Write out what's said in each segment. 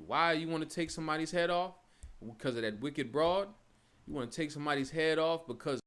why you want to take somebody's head off? Because of that wicked broad? You want to take somebody's head off because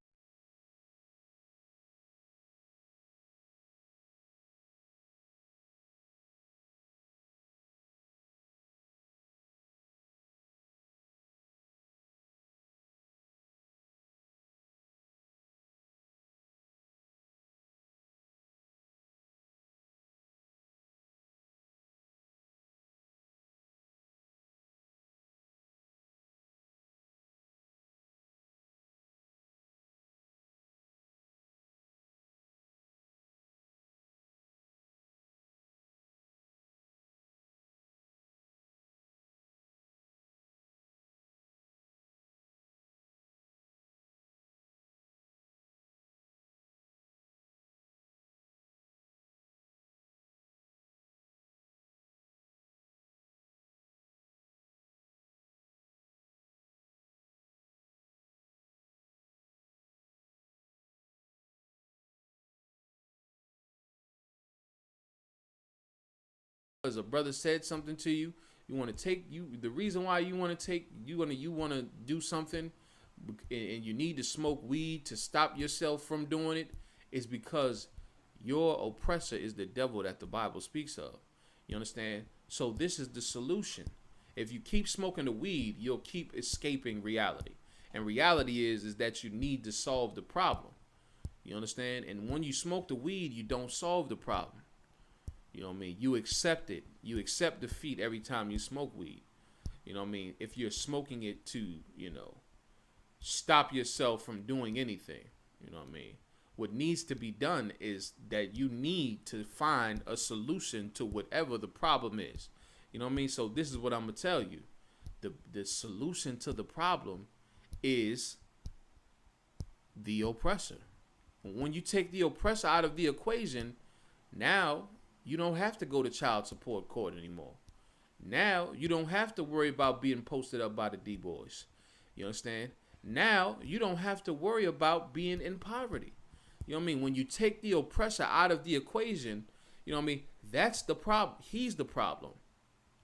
a brother said something to you, you want to take you the reason why you want to take you want to do something, and you need to smoke weed to stop yourself from doing it, is because your oppressor is the devil that the Bible speaks of. You understand? So this is the solution. If you keep smoking the weed, you'll keep escaping reality. And reality is that you need to solve the problem. You understand? And when you smoke the weed, you don't solve the problem. You know what I mean? You accept it. You accept defeat every time you smoke weed. You know what I mean? If you're smoking it to, stop yourself from doing anything, you know what I mean? What needs to be done is that you need to find a solution to whatever the problem is. You know what I mean? So this is what I'm going to tell you. The solution to the problem is the oppressor. When you take the oppressor out of the equation, now you don't have to go to child support court anymore. Now you don't have to worry about being posted up by the D-boys. You understand? Now you don't have to worry about being in poverty. You know what I mean? When you take the oppressor out of the equation, you know what I mean? That's the problem. He's the problem.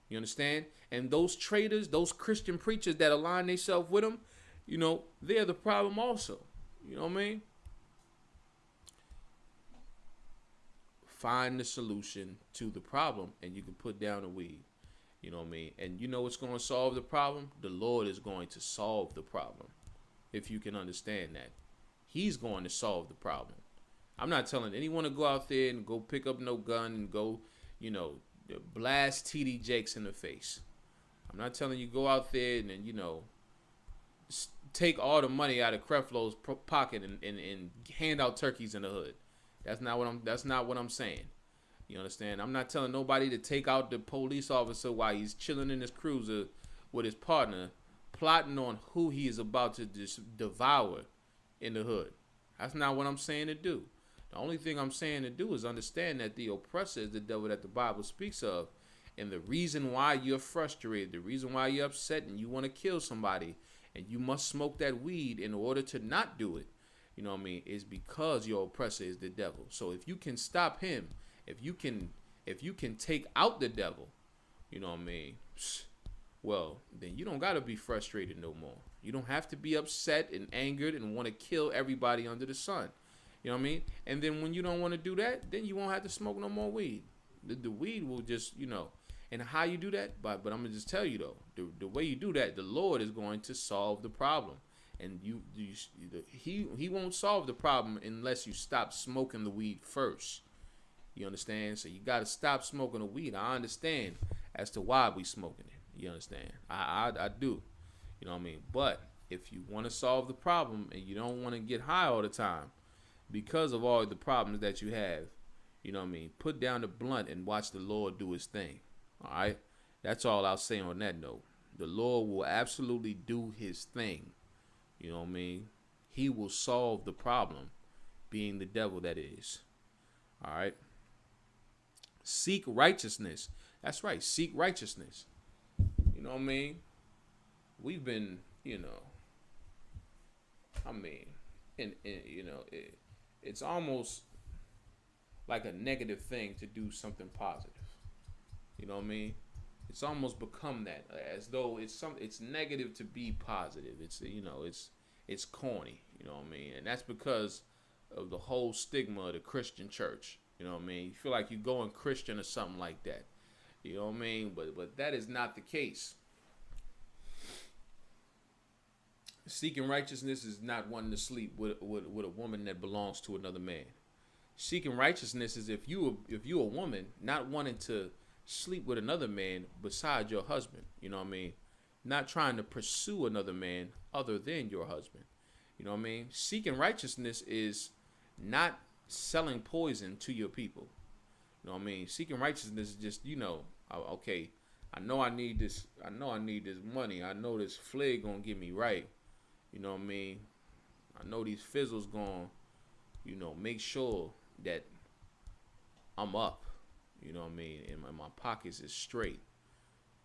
You understand? And those traitors, those Christian preachers that align themselves with him, they're the problem also. You know what I mean? Find the solution to the problem, and you can put down the weed. You know what I mean? And you know what's going to solve the problem? The Lord is going to solve the problem. If you can understand that. He's going to solve the problem. I'm not telling anyone to go out there and go pick up no gun and go, blast TD Jakes in the face. I'm not telling you go out there and take all the money out of Creflo's pocket and hand out turkeys in the hood. That's not what I'm saying. You understand? I'm not telling nobody to take out the police officer while he's chilling in his cruiser with his partner, plotting on who he is about to devour in the hood. That's not what I'm saying to do. The only thing I'm saying to do is understand that the oppressor is the devil that the Bible speaks of. And the reason why you're frustrated, the reason why you're upset and you want to kill somebody, and you must smoke that weed in order to not do it, you know what I mean, is because your oppressor is the devil. So if you can stop him, if you can take out the devil, you know what I mean, well, then you don't got to be frustrated no more. You don't have to be upset and angered and want to kill everybody under the sun. You know what I mean? And then when you don't want to do that, then you won't have to smoke no more weed. The weed will just, and how you do that? But I'm going to just tell you, though, the way you do that, the Lord is going to solve the problem. And he won't solve the problem unless you stop smoking the weed first. You understand? So you got to stop smoking the weed. I understand as to why we smoking it. You understand? I do. You know what I mean? But if you want to solve the problem and you don't want to get high all the time because of all the problems that you have, you know what I mean? Put down the blunt and watch the Lord do his thing. All right? That's all I'll say on that note. The Lord will absolutely do his thing. You know what I mean? He will solve the problem, being the devil that is. All right? Seek righteousness. That's right. Seek righteousness. You know what I mean? We've been, it's almost like a negative thing to do something positive. You know what I mean? It's almost become that, as though it's negative to be positive. It's corny, you know what I mean? And that's because of the whole stigma of the Christian church. You know what I mean? You feel like you're going Christian or something like that. You know what I mean? But that is not the case. Seeking righteousness is not wanting to sleep with a woman that belongs to another man. Seeking righteousness is if you a woman not wanting to sleep with another man beside your husband. You know what I mean? Not trying to pursue another man other than your husband. You know what I mean? Seeking righteousness is not selling poison to your people. You know what I mean? Seeking righteousness is just, okay, I know I need this. I know I need this money. I know this flag gonna get me right. You know what I mean? I know these fizzles gonna, make sure that I'm up. You know what I mean? And my pockets is straight.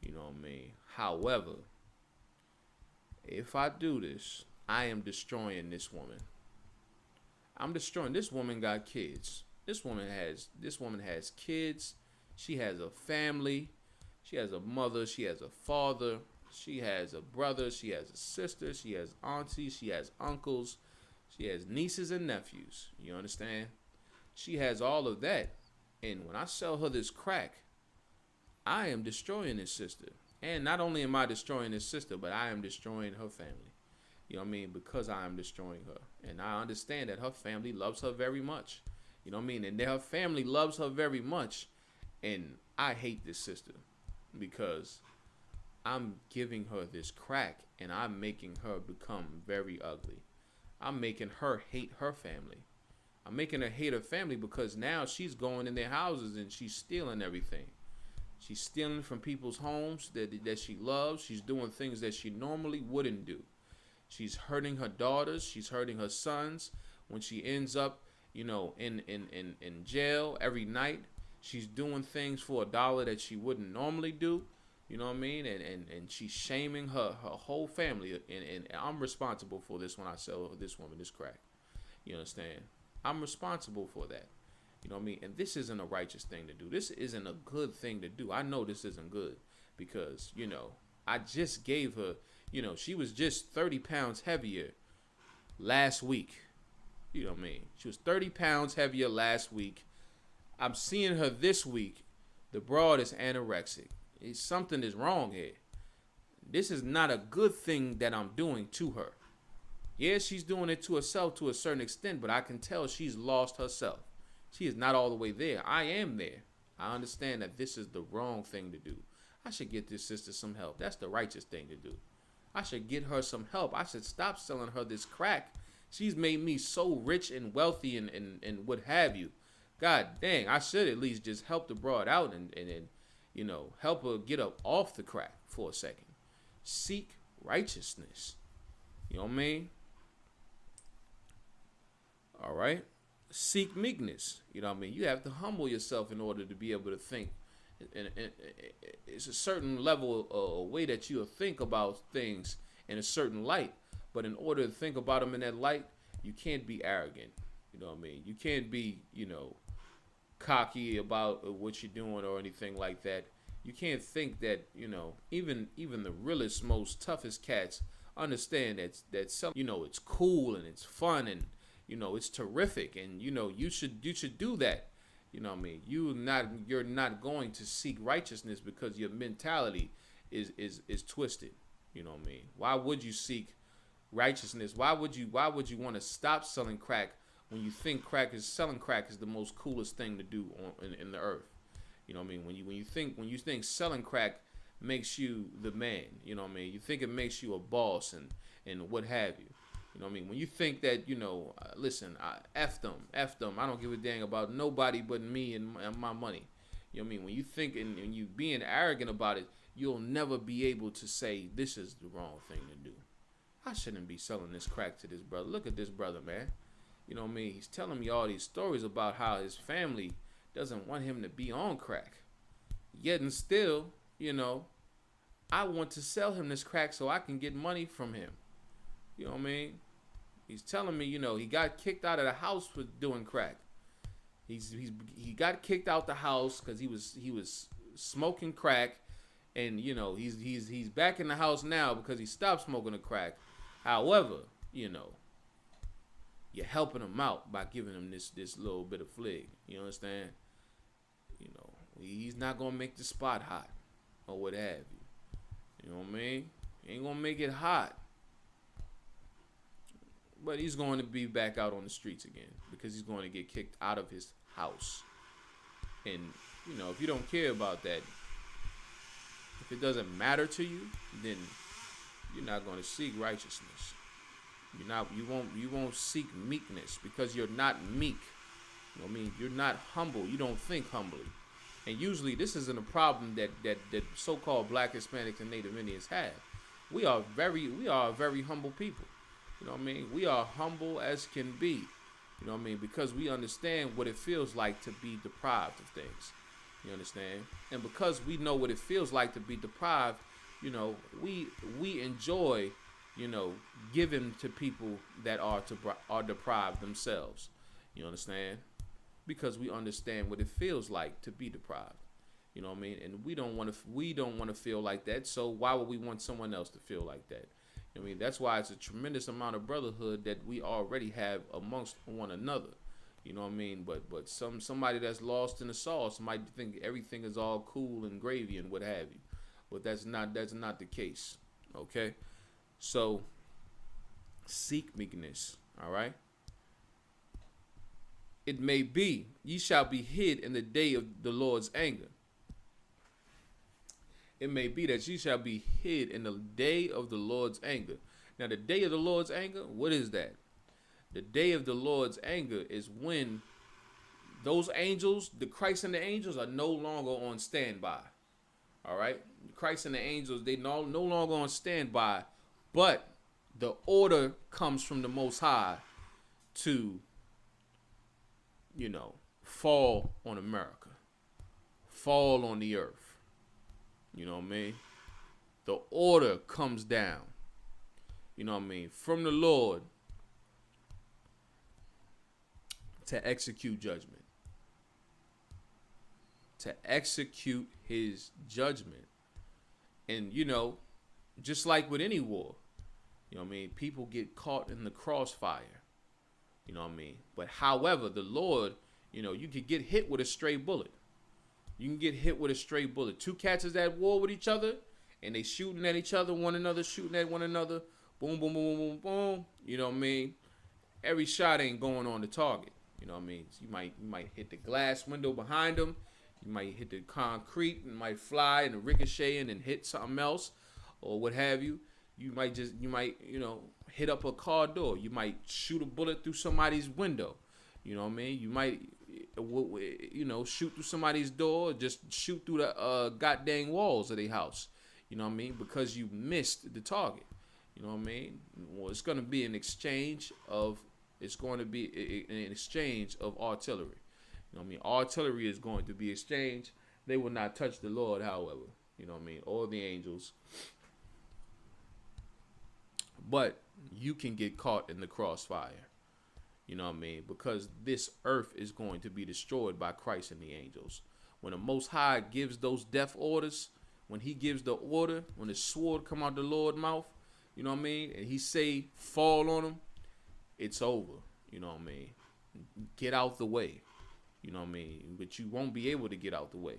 You know what I mean? However, if I do this, I am destroying this woman. I'm destroying. This woman got kids. This woman has kids. She has a family. She has a mother. She has a father. She has a brother. She has a sister. She has aunties. She has uncles. She has nieces and nephews. You understand? She has all of that. And when I sell her this crack, I am destroying this sister. And not only am I destroying this sister, but I am destroying her family. You know what I mean? Because I am destroying her. And I understand that her family loves her very much. You know what I mean? And her family loves her very much. And I hate this sister because I'm giving her this crack and I'm making her become very ugly. I'm making her hate her family. I'm making her hate her family because now she's going in their houses and she's stealing everything. She's stealing from people's homes that she loves. She's doing things that she normally wouldn't do. She's hurting her daughters. She's hurting her sons. When she ends up, in jail every night, she's doing things for $1 that she wouldn't normally do. You know what I mean? And she's shaming her whole family. And I'm responsible for this when I sell this woman this crack. You understand? I'm responsible for that. You know what I mean? And this isn't a righteous thing to do. This isn't a good thing to do. I know this isn't good because, I just gave her, she was just 30 pounds heavier last week. You know what I mean? She was 30 pounds heavier last week. I'm seeing her this week. The broad is anorexic. Something is wrong here. This is not a good thing that I'm doing to her. Yeah, she's doing it to herself to a certain extent, but I can tell she's lost herself. She is not all the way there. I am there. I understand that this is the wrong thing to do. I should get this sister some help. That's the righteous thing to do. I should get her some help. I should stop selling her this crack. She's made me so rich and wealthy and what have you. God dang, I should at least just help the broad out and help her get up off the crack for a second. Seek righteousness. You know what I mean? All right. Seek meekness. You know what I mean? You have to humble yourself in order to be able to think. And it's a certain level or way that you'll think about things in a certain light. But in order to think about them in that light, you can't be arrogant. You know what I mean? You can't be, cocky about what you're doing or anything like that. You can't think that, even the realest, most toughest cats understand that it's cool and it's fun and it's terrific and you should do that. You know what I mean? You're not going to seek righteousness because your mentality is twisted. You know what I mean? Why would you seek righteousness? Why would you want to stop selling crack when you think selling crack is the most coolest thing to do in the earth? You know what I mean? When you think selling crack makes you the man, you know what I mean? You think it makes you a boss and what have you. You know what I mean? When you think that, listen, F them. I don't give a dang about nobody but me and my money. You know what I mean? When you think and you being arrogant about it, you'll never be able to say this is the wrong thing to do. I shouldn't be selling this crack to this brother. Look at this brother, man. You know what I mean? He's telling me all these stories about how his family doesn't want him to be on crack. Yet and still, I want to sell him this crack so I can get money from him. You know what I mean? He's telling me, he got kicked out of the house for doing crack. He got kicked out the house because he was smoking crack, and he's back in the house now because he stopped smoking the crack. However, you're helping him out by giving him this little bit of flig. You understand? He's not gonna make the spot hot or what have you. You know what I mean? He ain't gonna make it hot. But he's going to be back out on the streets again because he's going to get kicked out of his house. And, if you don't care about that, if it doesn't matter to you, then you're not going to seek righteousness. You won't seek meekness because you're not meek. You know what I mean? You're not humble. You don't think humbly. And usually this isn't a problem that so-called Black, Hispanics, and Native Indians have. We are a very humble people. You know what I mean? We are humble as can be. You know what I mean? Because we understand what it feels like to be deprived of things. You understand? And because we know what it feels like to be deprived, we enjoy, giving to people that are deprived themselves. You understand? Because we understand what it feels like to be deprived. You know what I mean? And we don't want to feel like that. So why would we want someone else to feel like that? I mean, that's why it's a tremendous amount of brotherhood that we already have amongst one another. You know what I mean? But somebody that's lost in the sauce might think everything is all cool and gravy and what have you. But that's not the case. Okay? So seek meekness. All right? It may be ye shall be hid in the day of the Lord's anger. It may be that ye shall be hid in the day of the Lord's anger. Now, the day of the Lord's anger, what is that? The day of the Lord's anger is when those angels, the Christ and the angels, are no longer on standby. All right? Christ and the angels, they no longer on standby, but the order comes from the Most High to, fall on America, fall on the earth. You know what I mean? The order comes down. You know what I mean? From the Lord to execute judgment. To execute his judgment. And, just like with any war, you know what I mean? People get caught in the crossfire. You know what I mean? But however, the Lord, you could get hit with a stray bullet. You can get hit with a stray bullet. Two cats is at war with each other, and they shooting at each other, shooting at one another. Boom, boom, boom, boom, boom. You know what I mean? Every shot ain't going on the target. You know what I mean? So you might hit the glass window behind them. You might hit the concrete and might fly and ricochet and hit something else or what have you. You might hit up a car door. You might shoot a bullet through somebody's window. You know what I mean? You might shoot through somebody's door, just shoot through the goddamn walls of their house. You know what I mean? Because you missed the target. You know what I mean? Well, it's going to be an exchange of artillery. You know what I mean? Artillery is going to be exchanged. They will not touch the Lord, however. You know what I mean? Or the angels. But you can get caught in the crossfire. You know what I mean? Because this earth is going to be destroyed by Christ and the angels. When the Most High gives those death orders, when he gives the order, when the sword come out the Lord's mouth, you know what I mean? And he say, fall on them, it's over. You know what I mean? Get out the way. You know what I mean? But you won't be able to get out the way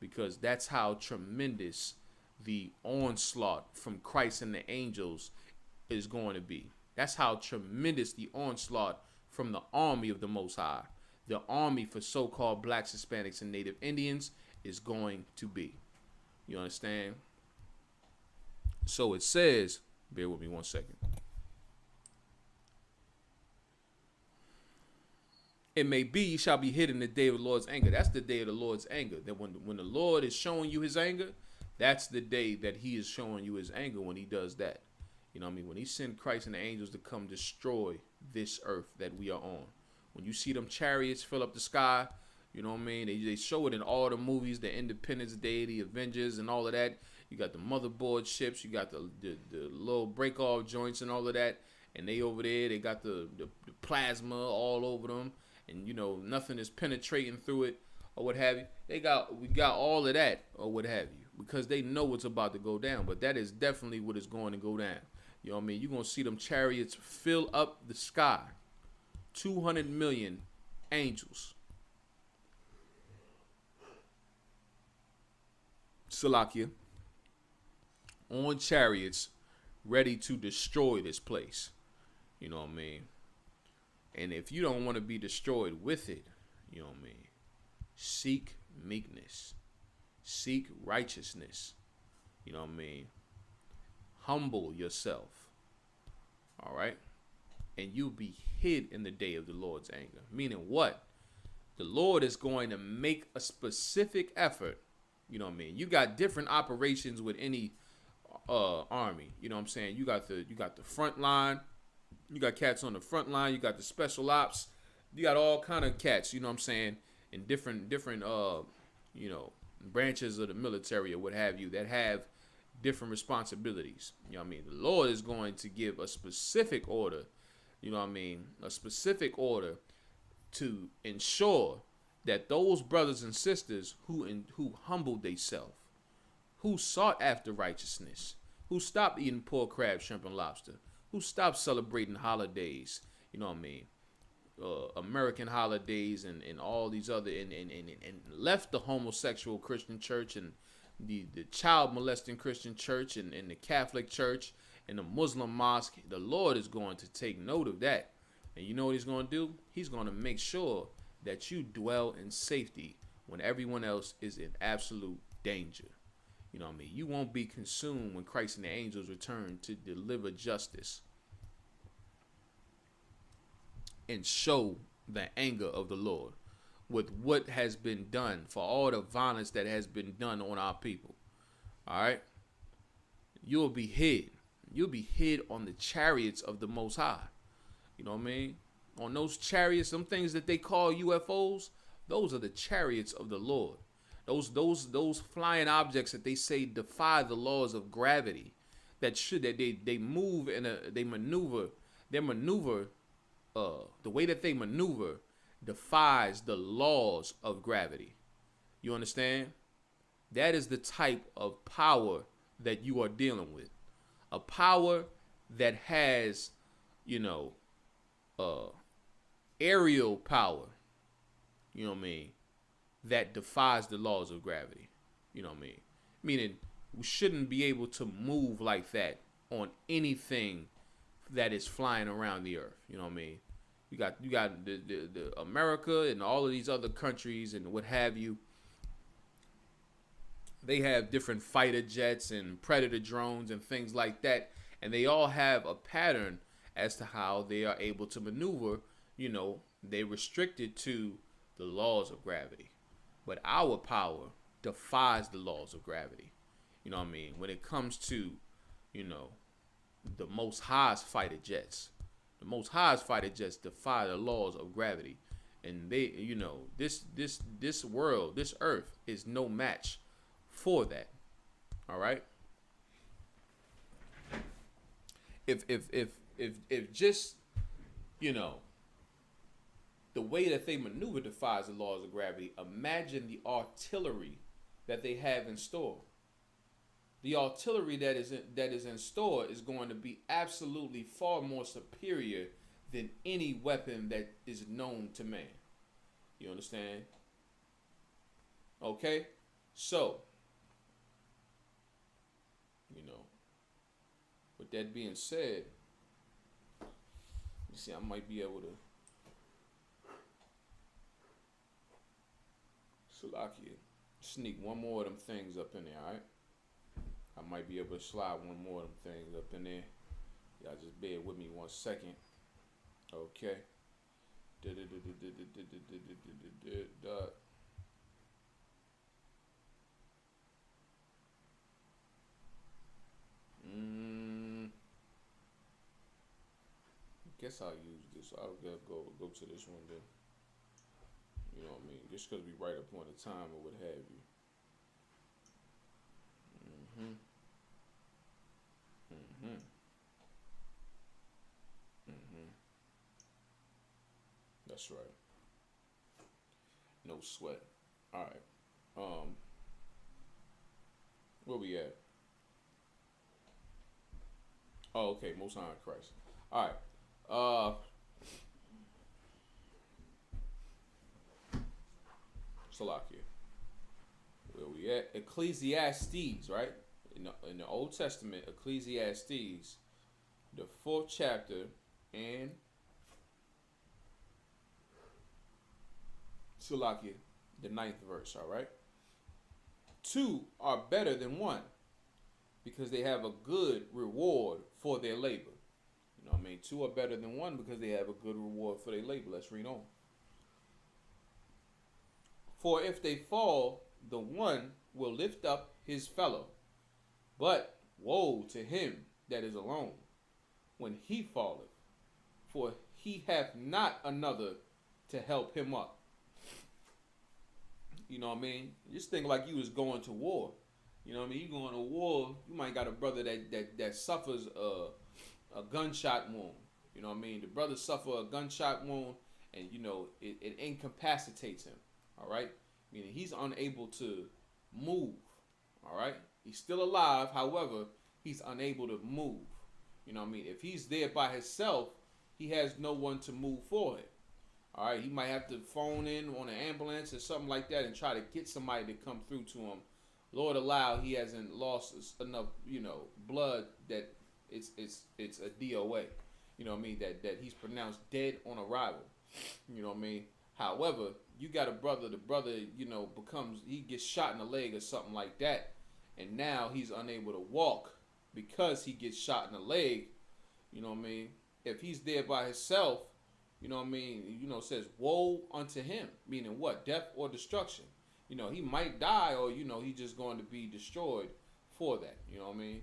because that's how tremendous the onslaught from Christ and the angels is going to be. That's how tremendous the onslaught from the army of the Most High, the army for so-called blacks, Hispanics, and Native Indians is going to be. You understand? So it says, bear with me 1 second. It may be you shall be hid in the day of the Lord's anger. That's the day of the Lord's anger. That when the Lord is showing you his anger, that's the day that he is showing you his anger when he does that. You know what I mean? When he sent Christ and the angels to come destroy this earth that we are on. When you see them chariots fill up the sky, you know what I mean? They show it in all the movies, the Independence Day, the Avengers, and all of that. You got the motherboard ships, you got the little break-off joints and all of that. And they over there, they got the plasma all over them. And, nothing is penetrating through it or what have you. We got all of that or what have you. because they know what's about to go down. But that is definitely what is going to go down. You know what I mean? You're going to see them chariots fill up the sky. 200 million angels. Salakia. On chariots, ready to destroy this place. You know what I mean? And if you don't want to be destroyed with it, you know what I mean? Seek meekness. Seek righteousness. You know what I mean? Humble yourself. All right? And you'll be hid in the day of the Lord's anger. Meaning what? The Lord is going to make a specific effort. You know what I mean? You got different operations with any army. You know what I'm saying? You got the front line. You got cats on the front line. You got the special ops. You got all kind of cats. You know what I'm saying? In different you know, branches of the military or what have you that have different responsibilities. You know what I mean? The Lord is going to give a specific order. You know what I mean? A specific order to ensure that those brothers and sisters who humbled themselves, who sought after righteousness, who stopped eating pork, crab, shrimp, and lobster, who stopped celebrating holidays, you know what I mean, American holidays and all these other, and left the homosexual Christian church and the child molesting Christian church and the Catholic church and the Muslim mosque. The Lord is going to take note of that. And you know what he's going to do? He's going to make sure that you dwell in safety when everyone else is in absolute danger. You know what I mean? You won't be consumed when Christ and the angels return to deliver justice and show the anger of the Lord with what has been done, for all the violence that has been done on our people. All right? You'll be hid. You'll be hid on the chariots of the Most High. You know what I mean? On those chariots, some things that they call UFOs, those are the chariots of the Lord. Those flying objects that they say defy the laws of gravity, that they move in they maneuver, the way that they maneuver defies the laws of gravity. You understand? That is the type of power that you are dealing with. A power that has, you know, aerial power, you know what I mean, that defies the laws of gravity. You know what I mean? Meaning we shouldn't be able to move like that on anything that is flying around the earth. You know what I mean? You got the America and all of these other countries and what have you. They have different fighter jets and predator drones and things like that, and they all have a pattern as to how they are able to maneuver. You know, they're restricted to the laws of gravity. But our power defies the laws of gravity. You know what I mean? When it comes to, you know, the Most High's fighter jets. The Most High's fighter jets defy the laws of gravity. And they, you know, this world, this earth is no match for that. All right? If just, you know, the way that they maneuver defies the laws of gravity, imagine the artillery that they have in store. The artillery that is in store is going to be absolutely far more superior than any weapon that is known to man. You understand? Okay? So, you know, with that being said, you see, I might be able to sneak one more of them things up in there, alright? I might be able to slide one more of them things up in there. Y'all just bear with me 1 second. Okay. Guess I'll use this. I'll go to this one then. You know what I mean? Just because we right up on the time or what have you. That's right. No sweat. All right. Where we at? Oh, okay. Most High in Christ. All right. Salakia. Where we at? Ecclesiastes, right? In the Old Testament, Ecclesiastes, the 4th chapter, and Salakia, the 9th verse, all right? Two are better than one because they have a good reward for their labor. You know what I mean? Two are better than one because they have a good reward for their labor. Let's read on. For if they fall, the one will lift up his fellow. But woe to him that is alone when he falleth, for he hath not another to help him up. You know what I mean? Just think like you was going to war. You know what I mean? You going to war, you might got a brother that suffers a gunshot wound. You know what I mean? The brother suffer a gunshot wound, and you know it incapacitates him. All right, meaning he's unable to move. All right, he's still alive. However, he's unable to move. You know what I mean? If he's there by himself, he has no one to move for him. All right, he might have to phone in on an ambulance or something like that and try to get somebody to come through to him. Lord allow he hasn't lost enough, blood that it's a DOA. You know what I mean? That he's pronounced dead on arrival. You know what I mean? However, you got a brother. The brother, he gets shot in the leg or something like that, and now he's unable to walk because he gets shot in the leg. You know what I mean? If he's there by himself, you know what I mean? It says, woe unto him, meaning what? Death or destruction. He might die or, he's just going to be destroyed for that. You know what I mean?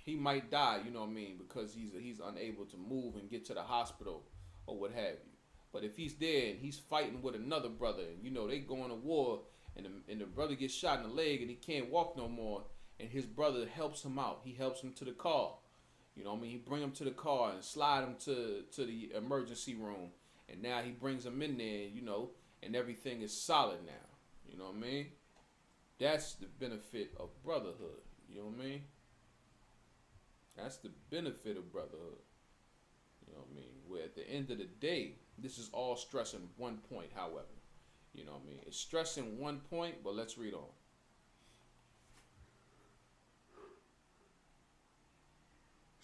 He might die, you know what I mean, because he's unable to move and get to the hospital or what have you. But if he's there and he's fighting with another brother and, they going to war and the brother gets shot in the leg and he can't walk no more and his brother helps him out. He helps him to the car. You know what I mean? He bring him to the car and slide him to the emergency room. And now he brings him in there, and everything is solid now. You know what I mean? That's the benefit of brotherhood. You know what I mean? That's the benefit of brotherhood. You know what I mean? Where at the end of the day, this is all stressing one point, however. You know what I mean? It's stressing one point, but let's read on.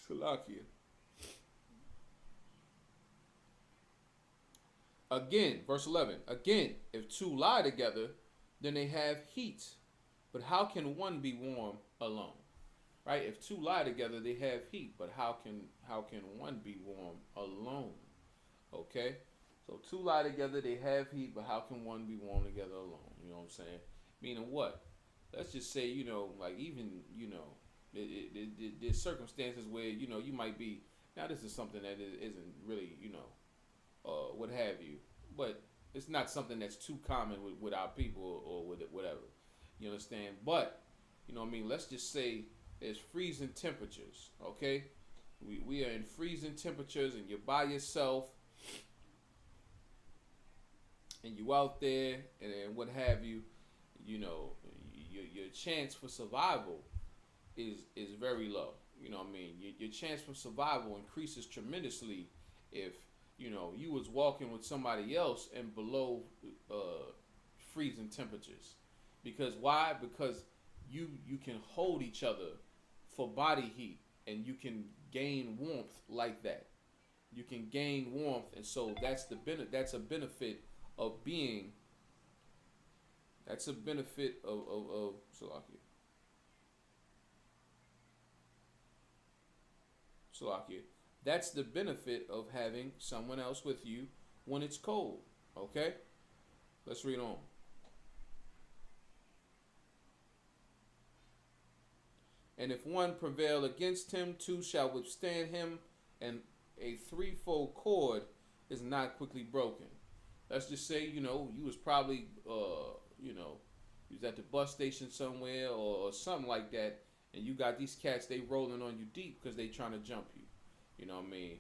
Salakia. Again, verse 11. Again, if two lie together, then they have heat. But how can one be warm alone? Right? If two lie together, they have heat. But how can one be warm alone? Okay? So two lie together, they have heat, but how can one be warm together alone? You know what I'm saying? Meaning what? Let's just say, like even, there's circumstances where, you might be, now this is something that isn't really, what have you, but it's not something that's too common with our people or with it, whatever. You understand? But, you know what I mean? Let's just say there's freezing temperatures, okay? We are in freezing temperatures and you're by yourself and you out there and what have you, your chance for survival is very low. You know what I mean? Your chance for survival increases tremendously if, you was walking with somebody else and below freezing temperatures. Because why? Because you can hold each other for body heat and you can gain warmth like that. You can gain warmth, and so that's a benefit of being. That's a benefit of Salakia. That's the benefit of having someone else with you when it's cold. Okay? Let's read on. And if one prevail against him, two shall withstand him, and a threefold cord is not quickly broken. Let's just say, you was probably, you was at the bus station somewhere or something like that, and you got these cats, they rolling on you deep because they trying to jump you. You know what I mean?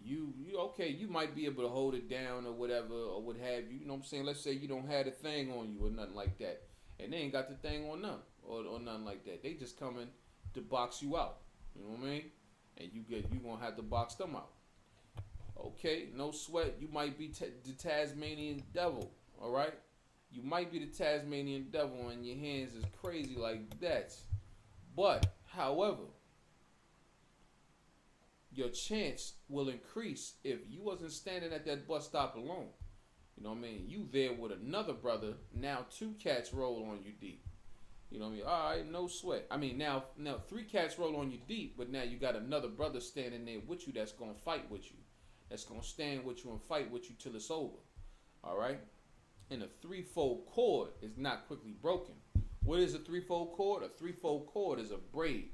You okay, you might be able to hold it down or whatever, or what have you. You know what I'm saying? Let's say you don't have a thing on you or nothing like that, and they ain't got the thing on them. or nothing like that. They just coming to box you out. You know what I mean? And you gonna have to box them out. Okay, no sweat. You might be the Tasmanian devil. All right, you might be the Tasmanian devil, and your hands is crazy like that. But however, your chance will increase if you wasn't standing at that bus stop alone. You know what I mean? You there with another brother. Now two cats roll on you deep. You know what I mean? All right, no sweat. I mean, now three cats roll on you deep, but now you got another brother standing there with you that's gonna fight with you, that's gonna stand with you and fight with you till it's over. All right. And a threefold cord is not quickly broken. What is a threefold cord? A threefold cord is a braid.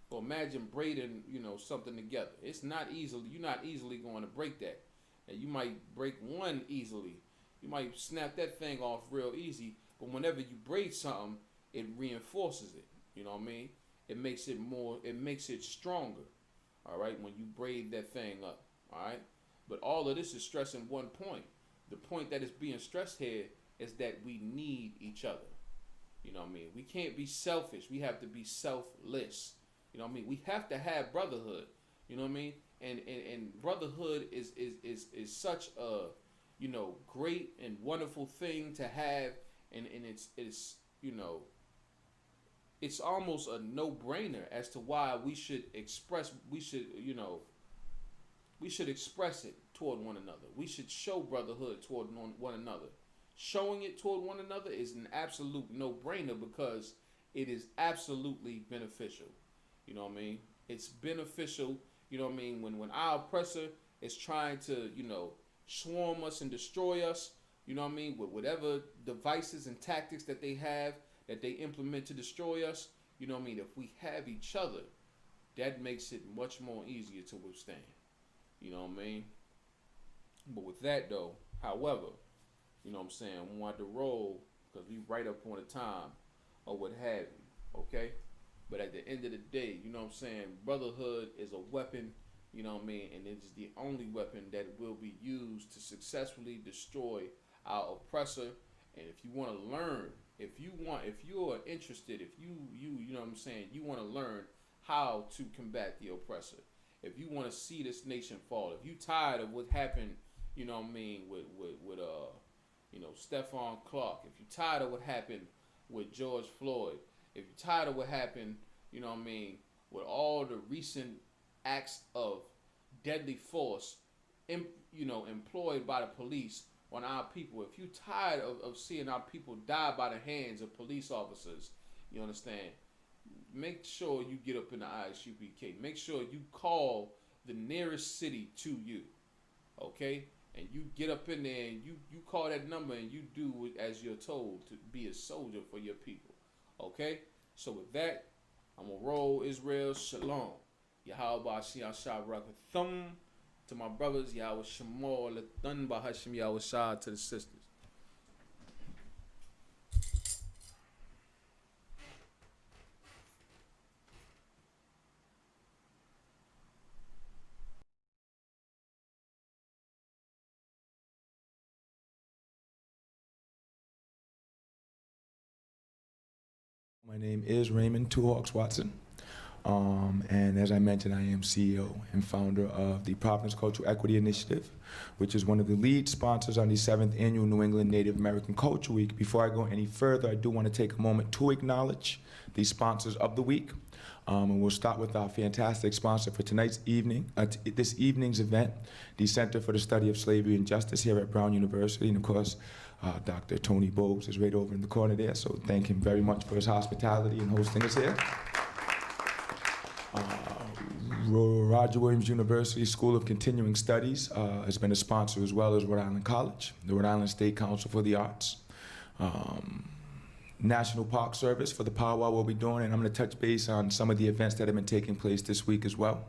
Well, imagine braiding, something together. It's not easily. You're not easily going to break that. And you might break one easily. You might snap that thing off real easy. But whenever you braid something, it reinforces it. You know what I mean? It makes it more. It makes it stronger. All right. When you braid that thing up. All right. But all of this is stressing one point. The point that is being stressed here is that we need each other. You know what I mean? We can't be selfish. We have to be selfless. You know what I mean? We have to have brotherhood. You know what I mean? And brotherhood is such a great and wonderful thing to have, and it's almost a no-brainer as to why we should express it toward one another. We should show brotherhood toward one another. Showing it toward one another is an absolute no-brainer because it is absolutely beneficial. You know what I mean? It's beneficial, you know what I mean, when our oppressor is trying to, swarm us and destroy us, you know what I mean, with whatever devices and tactics that they have, that they implement to destroy us, you know what I mean? If we have each other, that makes it much more easier to withstand. You know what I mean? But with that though, however, you know what I'm saying, we want to roll because we right up on the time or what have you, okay? But at the end of the day, you know what I'm saying, brotherhood is a weapon, you know what I mean, and it is the only weapon that will be used to successfully destroy our oppressor. And if you want to learn, if you are interested, if you know what I'm saying, you want to learn how to combat the oppressor. If you want to see this nation fall, if you tired of what happened, you know what I mean, with Stephon Clark, if you tired of what happened with George Floyd, if you're tired of what happened, you know what I mean, with all the recent acts of deadly force, employed by the police on our people, if you're tired of seeing our people die by the hands of police officers, you understand, make sure you get up in the ISUPK. Make sure you call the nearest city to you, okay? And you get up in there and you call that number and you do as you're told to be a soldier for your people. Okay? So with that, I'm going to roll Israel Shalom. Yahweh Shia Shah Rakathum. To my brothers, Yahweh Shemor Lathan Bahashim Yahweh Shah. To the sisters. My name is Raymond Two Hawks Watson, and as I mentioned, I am CEO and founder of the Providence Cultural Equity Initiative, which is one of the lead sponsors on the 7th Annual New England Native American Culture Week. Before I go any further, I do want to take a moment to acknowledge the sponsors of the week, and we'll start with our fantastic sponsor for tonight's evening, this evening's event, the Center for the Study of Slavery and Justice here at Brown University, and of course, Dr. Tony Bowes is right over in the corner there, so thank him very much for his hospitality and hosting us here. Roger Williams University School of Continuing Studies has been a sponsor, as well as Rhode Island College, the Rhode Island State Council for the Arts, National Park Service for the powwow we'll be doing, and I'm going to touch base on some of the events that have been taking place this week as well.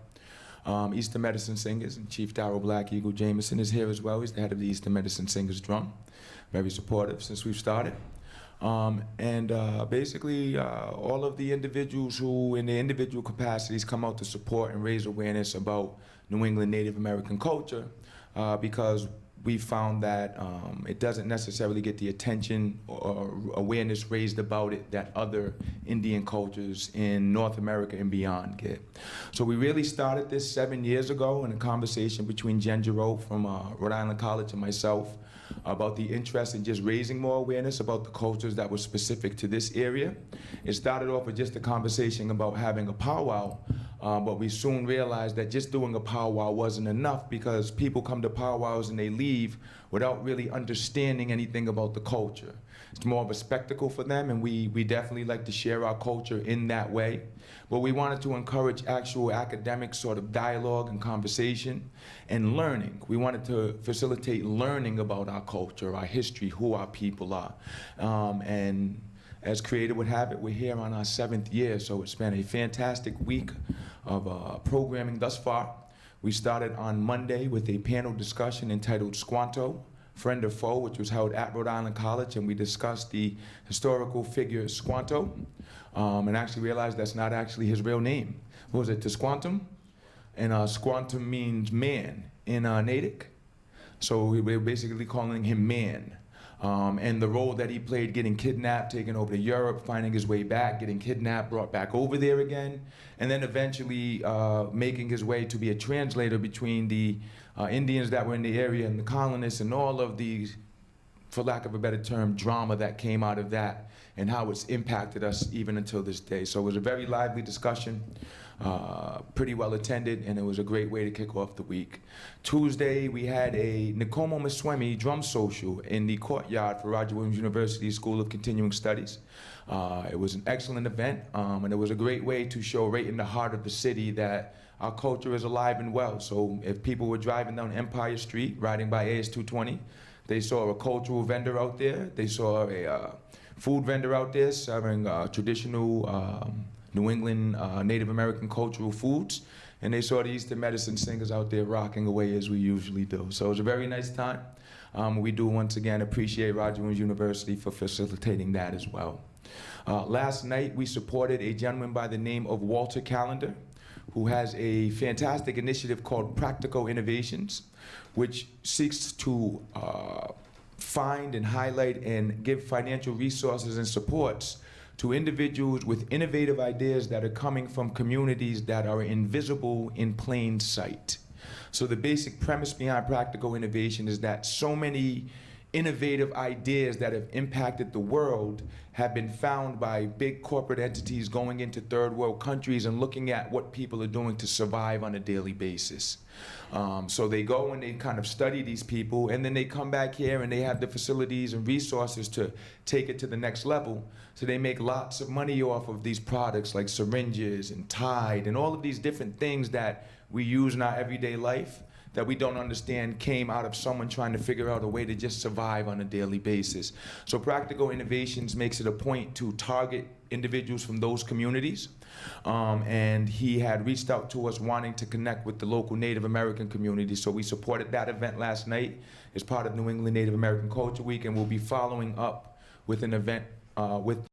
Eastern Medicine Singers, and Chief Darrell Black Eagle Jameson is here as well. He's the head of the Eastern Medicine Singers Drum. Very supportive since we've started. Basically, all of the individuals who, in their individual capacities, come out to support and raise awareness about New England Native American culture, because we found that it doesn't necessarily get the attention or awareness raised about it that other Indian cultures in North America and beyond get. So we really started this 7 years ago in a conversation between Jen Giroux from Rhode Island College and myself about the interest in just raising more awareness about the cultures that were specific to this area. It started off with just a conversation about having a powwow, but we soon realized that just doing a powwow wasn't enough because people come to powwows and they leave without really understanding anything about the culture. It's more of a spectacle for them, and we definitely like to share our culture in that way. But we wanted to encourage actual academic sort of dialogue and conversation and learning. We wanted to facilitate learning about our culture, our history, who our people are. And as Creator would have it, we're here on our 7th year, so it's been a fantastic week of programming thus far. We started on Monday with a panel discussion entitled Squanto, Friend or Foe, which was held at Rhode Island College, and we discussed the historical figure Squanto, and actually realized that's not actually his real name. What was it, Tisquantum? And Squantum means man in Natick, so we're basically calling him man. And the role that he played getting kidnapped, taken over to Europe, finding his way back, getting kidnapped, brought back over there again, and then eventually making his way to be a translator between the Indians that were in the area and the colonists, and all of the, for lack of a better term, drama that came out of that and how it's impacted us even until this day. So it was a very lively discussion, pretty well attended, and it was a great way to kick off the week. Tuesday, we had a Nkomo Mswemi drum social in the courtyard for Roger Williams University School of Continuing Studies. It was an excellent event, and it was a great way to show right in the heart of the city that our culture is alive and well. So if people were driving down Empire Street, riding by AS 220, they saw a cultural vendor out there. They saw a food vendor out there serving traditional New England Native American cultural foods. And they saw the Eastern medicine singers out there rocking away as we usually do. So it was a very nice time. We do once again appreciate Roger Williams University for facilitating that as well. Last night we supported a gentleman by the name of Walter Callender, who has a fantastic initiative called Practical Innovations, which seeks to find and highlight and give financial resources and supports to individuals with innovative ideas that are coming from communities that are invisible in plain sight. So the basic premise behind Practical Innovation is that so many innovative ideas that have impacted the world have been found by big corporate entities going into third world countries and looking at what people are doing to survive on a daily basis. So they go and they kind of study these people, and then they come back here and they have the facilities and resources to take it to the next level. So they make lots of money off of these products like syringes and Tide and all of these different things that we use in our everyday life that we don't understand came out of someone trying to figure out a way to just survive on a daily basis. So Practical Innovations makes it a point to target individuals from those communities. And he had reached out to us wanting to connect with the local Native American community. So we supported that event last night as part of New England Native American Culture Week, and we'll be following up with an event with